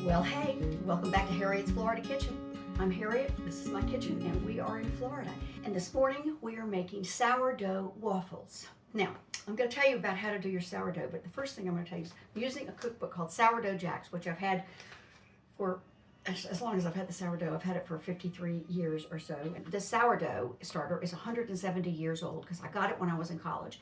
Well, hey, welcome back to Harriet's Florida Kitchen. I'm Harriet, this is my kitchen, and we are in Florida. And this morning we are making sourdough waffles. Now, I'm going to tell you about how to do your sourdough, but the first thing I'm going to tell you is I'm using a cookbook called Sourdough Jacks, which I've had for as long as I've had the sourdough. I've had it for 53 years or so. The sourdough starter is 170 years old because I got it when I was in college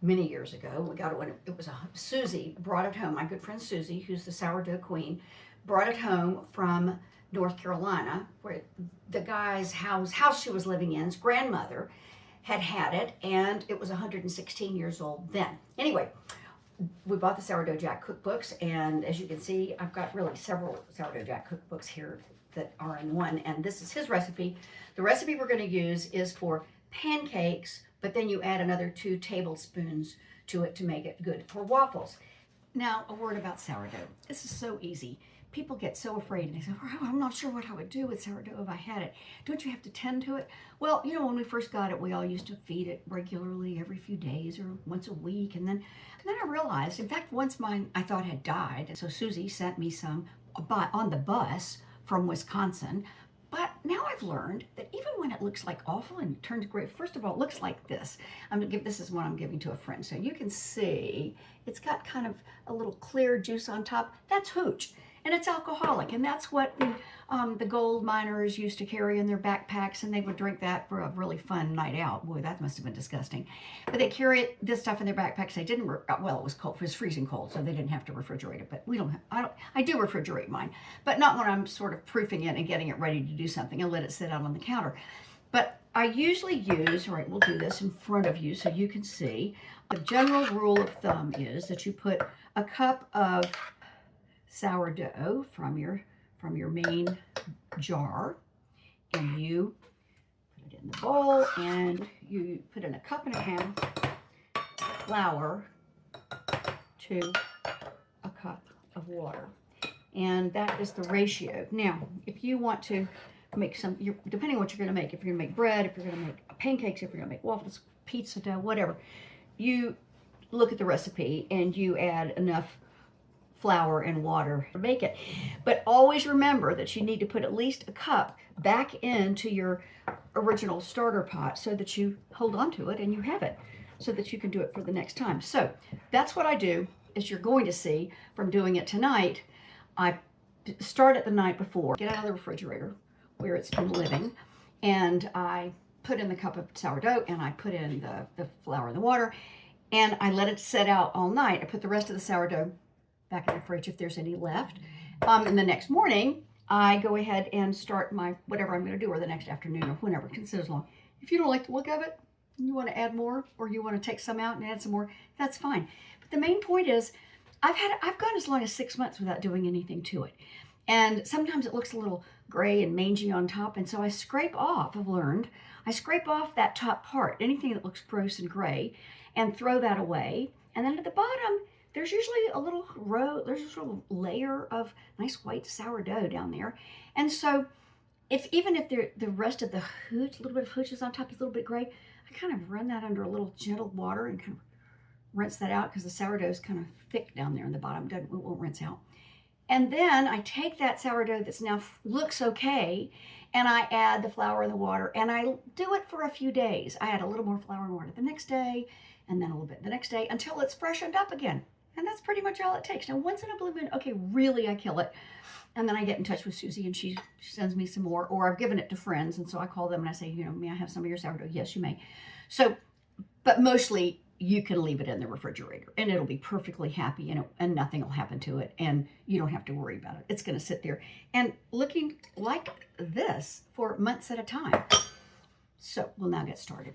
many years ago. We got it when it was Susie brought it home. My good friend Susie, who's the sourdough queen, brought it home from North Carolina, where the guy's house she was living in's grandmother had it, and it was 116 years old then. Anyway, we bought the Sourdough Jack cookbooks, and as you can see, I've got really several Sourdough Jack cookbooks here that are in one, and this is his recipe. The recipe we're going to use is for pancakes, but then you add another 2 tablespoons to it to make it good for waffles. Now, a word about sourdough. This is so easy. People get so afraid and they say, oh, I'm not sure what I would do with sourdough if I had it. Don't you have to tend to it? Well, you know, when we first got it, we all used to feed it regularly every few days or once a week. And then I realized, in fact, once mine I thought had died. So Susie sent me some on the bus from Wisconsin. But now I've learned that even when it looks like awful and turns great, first of all, it looks like this. This is one I'm giving to a friend. So you can see it's got kind of a little clear juice on top. That's hooch. And it's alcoholic, and that's what the gold miners used to carry in their backpacks, and they would drink that for a really fun night out. Boy, that must have been disgusting. But they carry this stuff in their backpacks. They didn't. Well, it was cold. It was freezing cold, so they didn't have to refrigerate it. But we don't. I do refrigerate mine, but not when I'm sort of proofing it and getting it ready to do something. I let it sit out on the counter. But I usually use. All right, we'll do this in front of you so you can see. The general rule of thumb is that you put a cup of sourdough from your main jar, and you put it in the bowl, and you put in a cup and a half flour to a cup of water, and that is the ratio. Now, if you want to make depending on what you're going to make, if you're going to make bread, if you're going to make pancakes, if you're going to make waffles, pizza dough, whatever, you look at the recipe and you add enough flour and water to make it. But always remember that you need to put at least a cup back into your original starter pot so that you hold on to it and you have it so that you can do it for the next time. So that's what I do. As you're going to see from doing it tonight, I start it the night before, get out of the refrigerator where it's been living, and I put in the cup of sourdough, and I put in the flour and the water, and I let it set out all night. I put the rest of the sourdough back in the fridge if there's any left. And the next morning, I go ahead and start my whatever I'm going to do, or the next afternoon, or whenever. Consider as long. If you don't like the look of it, you want to add more, or you want to take some out and add some more, that's fine. But the main point is, I've gone as long as 6 months without doing anything to it. And sometimes it looks a little gray and mangy on top, and so I scrape off, I've learned, I scrape off that top part, anything that looks gross and gray, and throw that away. And then at the bottom, there's usually a little there's a little layer of nice white sourdough down there. And so even if the rest of the hooch, a little bit of hooch is on top, is a little bit gray, I kind of run that under a little gentle water and kind of rinse that out, because the sourdough is kind of thick down there in the bottom. It won't rinse out. And then I take that sourdough that's now looks okay, and I add the flour and the water, and I do it for a few days. I add a little more flour and water the next day, and then a little bit the next day, until it's freshened up again. And that's pretty much all it takes. Now, once in a blue moon, okay, really, I kill it. And then I get in touch with Susie, and she sends me some more, or I've given it to friends. And so I call them and I say, may I have some of your sourdough? Yes, you may. So, but mostly you can leave it in the refrigerator and it'll be perfectly happy, and nothing will happen to it. And you don't have to worry about it. It's going to sit there and looking like this for months at a time. So we'll now get started.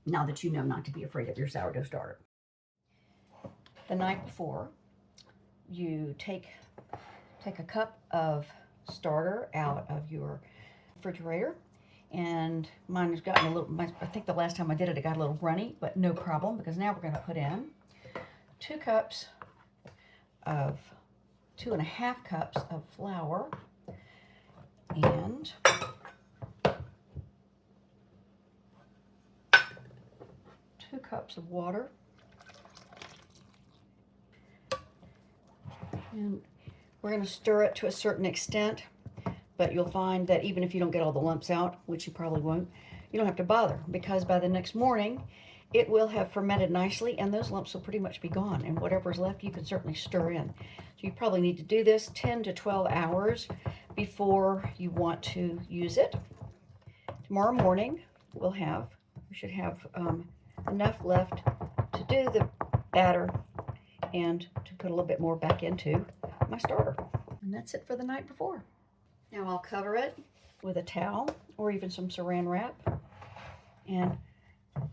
Now that you know not to be afraid of your sourdough starter. The night before, you take a cup of starter out of your refrigerator, and mine has gotten a little, I think the last time I did it, it got a little runny, but no problem, because now we're going to put in 2 cups of, 2.5 cups of flour, and 2 cups of water. And We're going to stir it to a certain extent, but you'll find that even if you don't get all the lumps out, which you probably won't, you don't have to bother, because by the next morning it will have fermented nicely and those lumps will pretty much be gone, and whatever's left you can certainly stir in. So you probably need to do this 10 to 12 hours before you want to use it. Tomorrow morning we should have enough left to do the batter and to put a little bit more back into my starter. And that's it for the night before. Now I'll cover it with a towel or even some saran wrap. And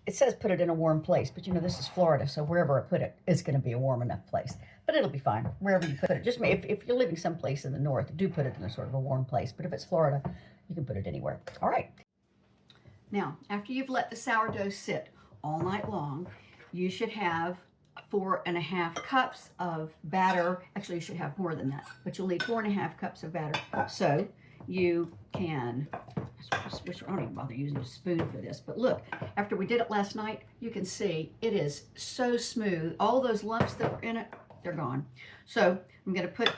it says put it in a warm place, but you know, this is Florida, so wherever I put it, it's going to be a warm enough place. But it'll be fine, wherever you put it. Just if you're living someplace in the north, do put it in a sort of a warm place. But if it's Florida, you can put it anywhere. All right. Now, after you've let the sourdough sit all night long, you should have 4.5 cups of batter. Actually, you should have more than that, but you'll need 4.5 cups of batter. So you can, I don't even bother using a spoon for this, but look, after we did it last night, you can see it is so smooth. All those lumps that were in it, they're gone. So I'm going to put,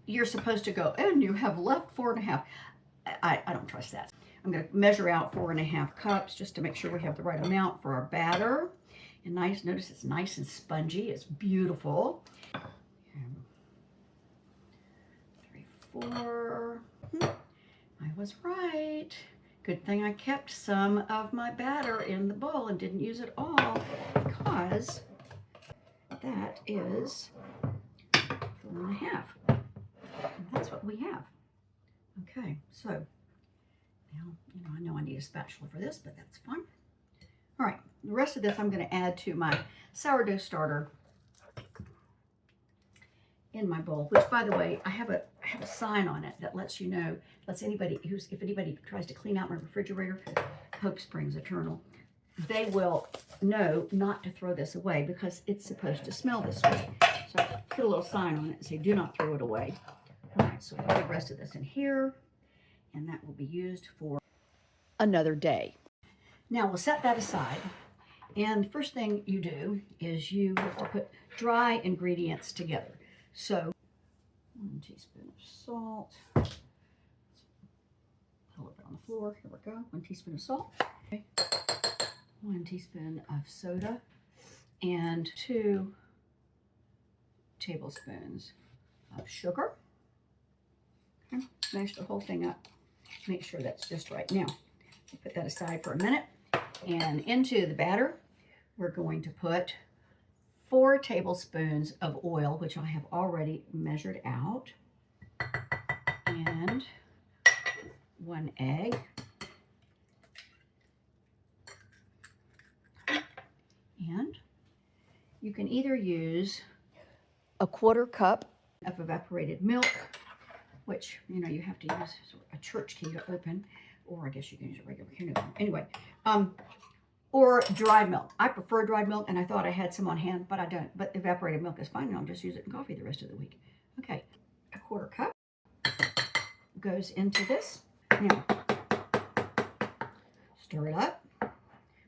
you're supposed to go, and you have left 4.5. I don't trust that. I'm going to measure out 4.5 cups just to make sure we have the right amount for our batter. And notice it's nice and spongy. It's beautiful. 3, 4. I was right. Good thing I kept some of my batter in the bowl and didn't use it all, because that is 4.5. And that's what we have. Okay, so now, I know I need a spatula for this, but that's fine. All right, the rest of this I'm going to add to my sourdough starter in my bowl, which, by the way, I have a sign on it that lets you know, if anybody tries to clean out my refrigerator, Hope Springs Eternal, they will know not to throw this away because it's supposed to smell this way. So I put a little sign on it and say, do not throw it away. All right, so I'll put the rest of this in here, and that will be used for another day. Now we'll set that aside, and first thing you do is you have to put dry ingredients together. So 1 teaspoon of salt, a little bit on the floor, here we go, 1 teaspoon of salt, okay. 1 teaspoon of soda, and 2 tablespoons of sugar. Okay. Mash the whole thing up, make sure that's just right. Now, we'll put that aside for a minute, and into the batter, we're going to put 4 tablespoons of oil, which I have already measured out, and 1 egg, and you can either use a 1/4 cup of evaporated milk, which, you know, you have to use a church key to open, or I guess you can use a regular can. Anyway, or dried milk. I prefer dried milk, and I thought I had some on hand, but I don't. But evaporated milk is fine, and I'll just use it in coffee the rest of the week. Okay, a 1/4 cup goes into this. Now, stir it up.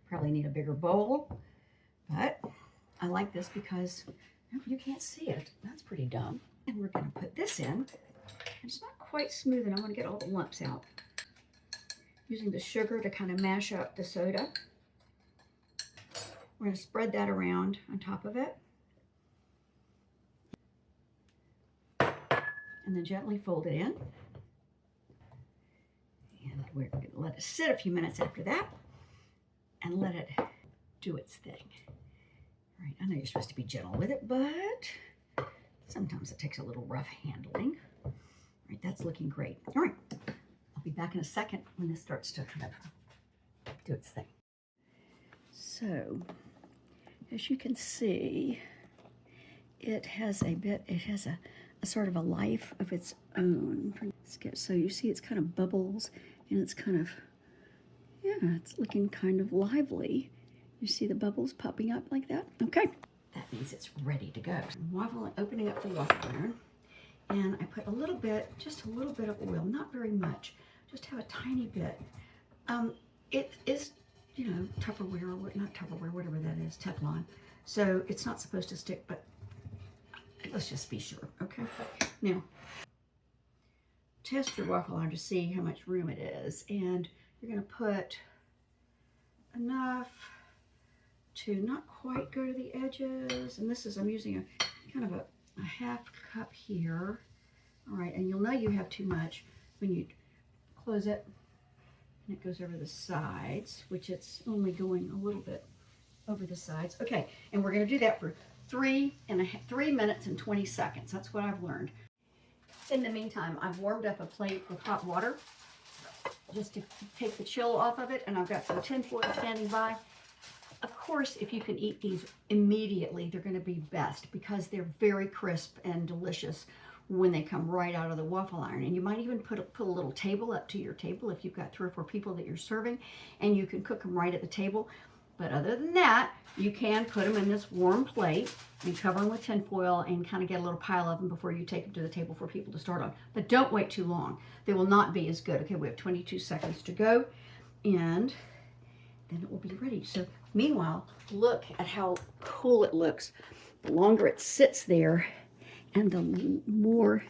Probably need a bigger bowl, but I like this because you can't see it. That's pretty dumb. And we're going to put this in. It's not quite smooth, and I want to get all the lumps out. Using the sugar to kind of mash up the soda. We're going to spread that around on top of it. And then gently fold it in. And we're going to let it sit a few minutes after that and let it do its thing. All right, I know you're supposed to be gentle with it, but sometimes it takes a little rough handling. All right, that's looking great. All right, I'll be back in a second when this starts to kind of do its thing. So, as you can see, it has a sort of a life of its own. So you see it's kind of bubbles, and it's kind of, yeah, it's looking kind of lively. You see the bubbles popping up like that? Okay, that means it's ready to go. Opening up the waffle iron, and I put just a little bit of oil, not very much, just have a tiny bit. It is, you know, Tupperware, or not Tupperware, whatever that is, Teflon. So it's not supposed to stick, but let's just be sure, okay? Now, test your waffle iron to see how much room it is. And you're going to put enough to not quite go to the edges. And this is, I'm using a kind of a half cup here. All right, and you'll know you have too much when you close it and it goes over the sides, which it's only going a little bit over the sides. Okay, and we're going to do that for 3 minutes and 20 seconds. That's what I've learned. In the meantime, I've warmed up a plate with hot water just to take the chill off of it, and I've got some tin foil standing by. Of course, if you can eat these immediately, they're going to be best because they're very crisp and delicious when they come right out of the waffle iron. And you might even put a little table up to your table if you've got 3 or 4 people that you're serving, and you can cook them right at the table. But other than that, you can put them in this warm plate and cover them with tin foil and kind of get a little pile of them before you take them to the table for people to start on. But don't wait too long. They will not be as good. Okay, we have 22 seconds to go, and then it will be ready. So meanwhile, look at how cool it looks. The longer it sits there, and the more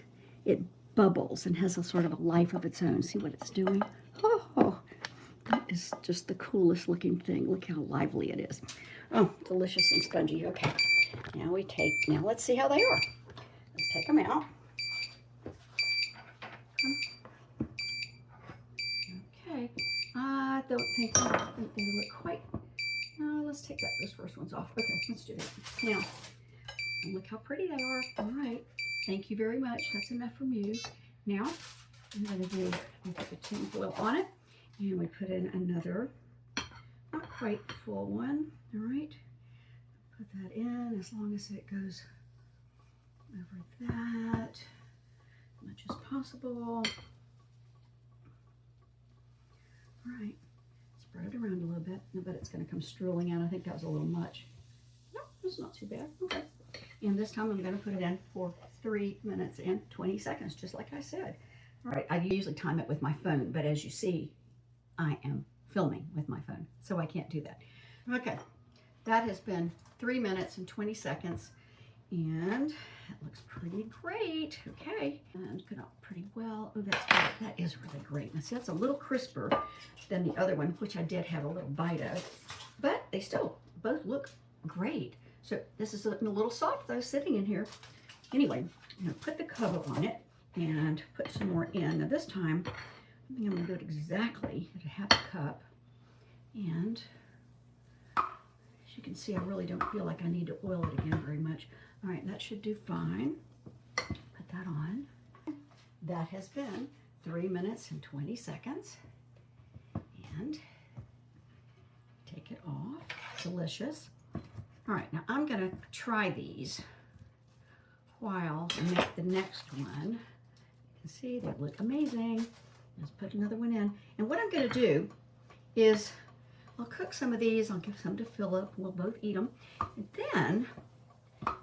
it bubbles and has a sort of a life of its own. See what it's doing? Oh, that is just the coolest looking thing. Look how lively it is. Oh, delicious and spongy. Okay, now let's see how they are. Let's take them out. Okay, I don't think they look quite, let's take those first ones off. Okay, let's do that. Now, look how pretty they are. All right, thank you very much. That's enough from you. Now, I'm going to do, we put the tin foil on it, and we put in another, not quite full one. All right, put that in as long as it goes over that, as much as possible. All right, spread it around a little bit. I bet it's going to come strolling out. I think that was a little much. No, it's not too bad. Okay. And this time I'm going to put it in for 3 minutes and 20 seconds, just like I said. All right, I usually time it with my phone, but as you see, I am filming with my phone, so I can't do that. Okay, that has been 3 minutes and 20 seconds, and it looks pretty great. Okay, and cut out pretty well. Oh, that's good. That is really great. Now, see, that's a little crisper than the other one, which I did have a little bite of, but they still both look great. So this is looking a little soft though, sitting in here. Anyway, I'm going to put the cover on it and put some more in. Now this time, I think I'm going to do it exactly at a half a cup. And as you can see, I really don't feel like I need to oil it again very much. All right, that should do fine. Put that on. That has been 3 minutes and 20 seconds. And take it off. Delicious. All right, now I'm going to try these while I make the next one. You can see they look amazing. Let's put another one in. And what I'm going to do is I'll cook some of these. I'll give some to Philip. We'll both eat them. And then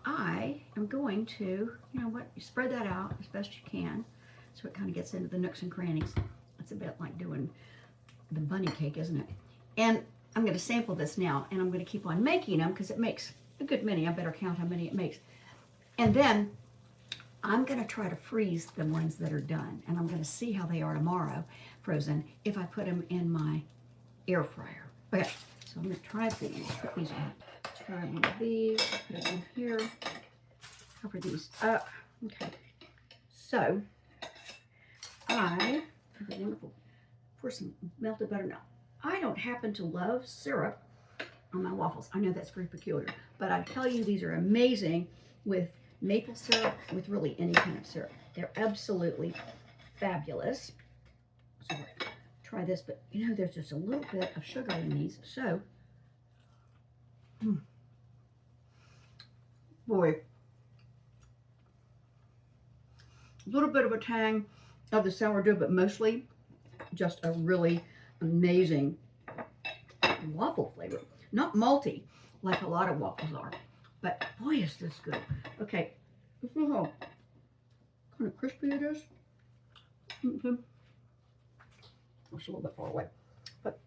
I am going to, you know what, you spread that out as best you can so it kind of gets into the nooks and crannies. It's a bit like doing the bunny cake, isn't it? And I'm going to sample this now, and I'm going to keep on making them because it makes a good many. I better count how many it makes. And then I'm going to try to freeze the ones that are done, and I'm going to see how they are tomorrow, frozen, if I put them in my air fryer. Okay, so I'm going to try these. Put these on. Try one of these. Put it in here. Cover these up. Okay. So I have a wonderful. Pour some melted butter now. I don't happen to love syrup on my waffles. I know that's very peculiar, but I tell you, these are amazing with maple syrup, with really any kind of syrup. They're absolutely fabulous. So try this, but you know, there's just a little bit of sugar in these, so boy, a little bit of a tang of the sourdough, but mostly just a really amazing waffle flavor. Not malty like a lot of waffles are, but boy, is this good. Okay, this is how kind of crispy it is. It's a little bit far away, but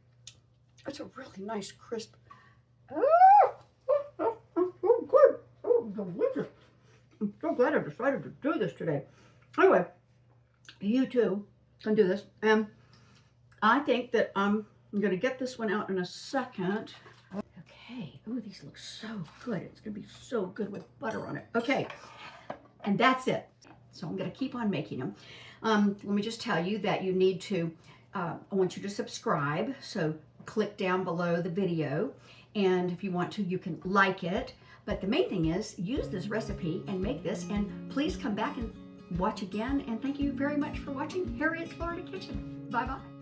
it's a really nice crisp. Oh, good. Oh, delicious. I'm so glad I decided to do this today. Anyway, you too can do this. And I think that I'm going to get this one out in a second. Okay. Oh, these look so good. It's going to be so good with butter on it. Okay. And that's it. So I'm going to keep on making them. Let me just tell you that you need to, I want you to subscribe. So click down below the video. And if you want to, you can like it. But the main thing is use this recipe and make this. And please come back and watch again. And thank you very much for watching Harriet's Florida Kitchen. Bye-bye.